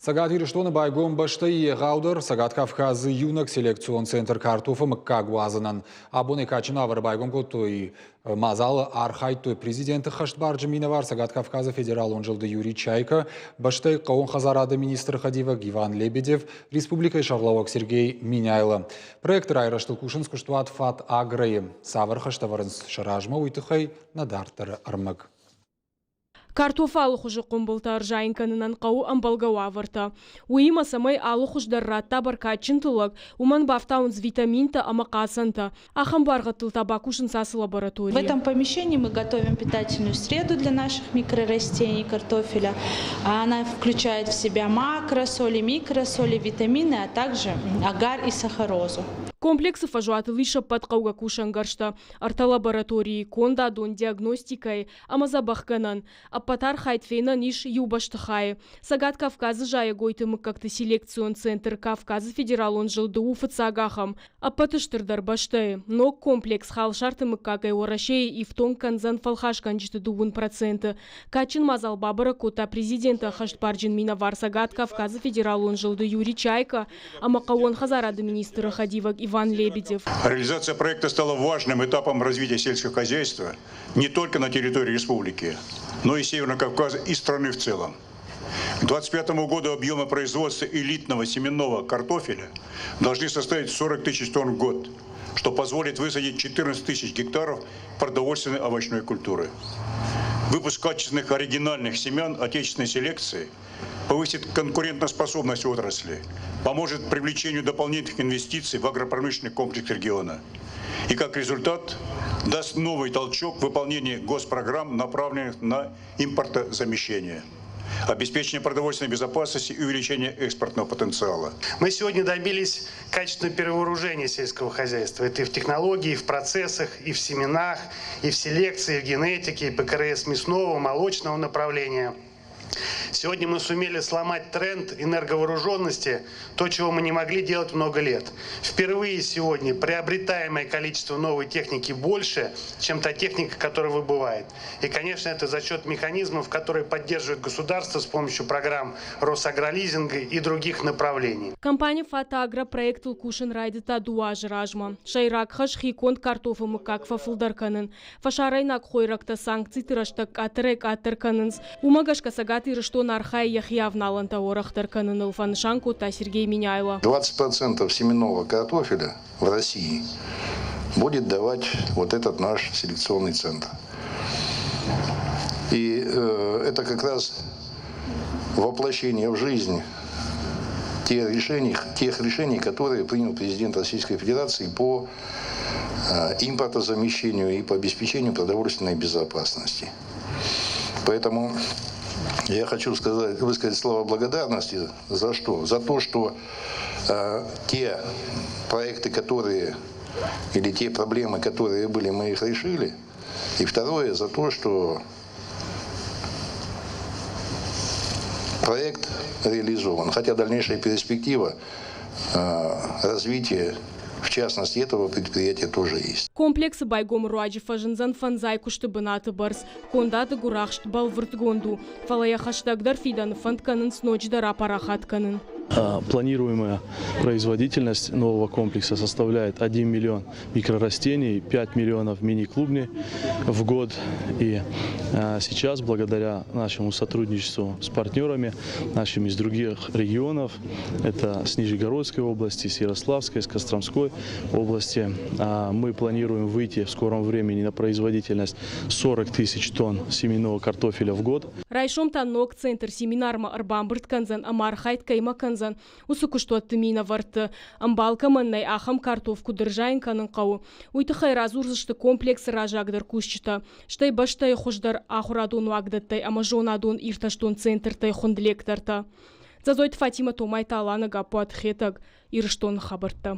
Сагат Ирштоны байгом баштай ғаудыр, Сагат Кавказы юнак селекцион центр картофы мыкка гуазынан. Абоны качына авар байгом көттой мазалы архайтой президенті Хаштбарджы минавар Сагат Кавказы федерал онжылды Юрий Чайка, баштай қауын хазарады министр Хадива Иван Лебедев, республика шарлауак Сергей Миняйлы. Проектор айраштыл кушынс куштуат фат аграйы. Савар хаштаварынс шаражма уйтыхай надартары армык. Картофа алухужы құмбылтар жайынканынан қау амбалгауа варта. Уима самай алухуждарратта баркачынтылық, уман бафтаунс витаминта амакасанта, ахамбарга тылтабакушинсас лаборатории. В этом помещении мы готовим питательную среду для наших микрорастений картофеля. Она включает в себя макросоли, микросоли, витамины, а также агар и сахарозу. Комплексы фажуаты лиша подкауга кушангаршта, арта лаборатории, кондадон диагностикой, амазабахканан, апатар хайтфейна ниш юбаштахай. Сагат Кавказы жая гойтымы как-то селекцион центр Кавказы федерал он жил до уфацагахам, апатыштырдар баштай. Но комплекс халшартымы какай орашей и в тон канзан фалхашкан житы 2%. Качин мазал бабара кота президента Хаштбарджин минавар Сагат Кавказы федерал он жил до Юрий Чайка, амакаон хазарады министра Хадива Иван Лебедев. Реализация проекта стала важным этапом развития сельского хозяйства не только на территории республики, но и Северного Кавказа и страны в целом. К 2025 году объемы производства элитного семенного картофеля должны составить 40 тысяч тонн в год, что позволит высадить 14 тысяч гектаров продовольственной овощной культуры. Выпуск качественных оригинальных семян отечественной селекции повысит конкурентоспособность отрасли, поможет привлечению дополнительных инвестиций в агропромышленный комплекс региона и, как результат, даст новый толчок в выполнении госпрограмм, направленных на импортозамещение, обеспечение продовольственной безопасности и увеличение экспортного потенциала. Мы сегодня добились качественного перевооружения сельского хозяйства. Это и в технологии, и в процессах, и в семенах, и в селекции, и в генетике, и ПКРС мясного, молочного направления. Сегодня мы сумели сломать тренд энерговооруженности, то, чего мы не могли делать много лет. Впервые сегодня приобретаемое количество новой техники больше, чем та техника, которая выбывает. И, конечно, это за счет механизмов, которые поддерживает государство с помощью программ Росагролизинга и других направлений. Компания «Фатагра» проект «Лкушин» райдыта дуаж ражма. Шайрак хашхи конт картофы как фафулдарканын. Фашарайнак хойракта санкций тыраштак атерек атерканынс. Умагашка сагат Ирштон архай яхьявналанта орахтарканын Илфаншанку та Сергей Миняйло. 20% семенного картофеля в России будет давать вот этот наш селекционный центр. И это как раз воплощение в жизнь тех решений, которые принял президент Российской Федерации по импортозамещению и по обеспечению продовольственной безопасности. Поэтому я хочу высказать слова благодарности за что? За то, что те проекты, или те проблемы, которые были, мы их решили. И второе, за то, что проект реализован. Хотя дальнейшая перспектива развития, в частности, этого предприятия тоже есть. Комплексы байгом руаджи фажинзан фанзай куштыбынаты барс. Кондаты гурахшт балвыртгонду. Фалая хаштагдар фидан фантканын сночдар апарахатканын. Планируемая производительность нового комплекса составляет 1 миллион микрорастений, 5 миллионов мини-клубней в год. И сейчас, благодаря нашему сотрудничеству с партнерами, нашими из других регионов, это с Нижегородской области, с Ярославской, с Костромской области, мы планируем выйти в скором времени на производительность 40 тысяч тонн семенного картофеля в год. Райшом танок центр семинарма арбамбрт канзан амархайт кайма канзан. Усукуштуат тымина варты. Амбалка маннай ахам картовку держайн канын қау. Уйтыхай разурзышты комплекс ражагдар кушчыта. Штай баштай хождар ахурадон уагдаттай, амажонадон ирташтон центртай хондлектарта. Зазойт Фатима Томай таланы гапуат хетаг ирштон хабарта.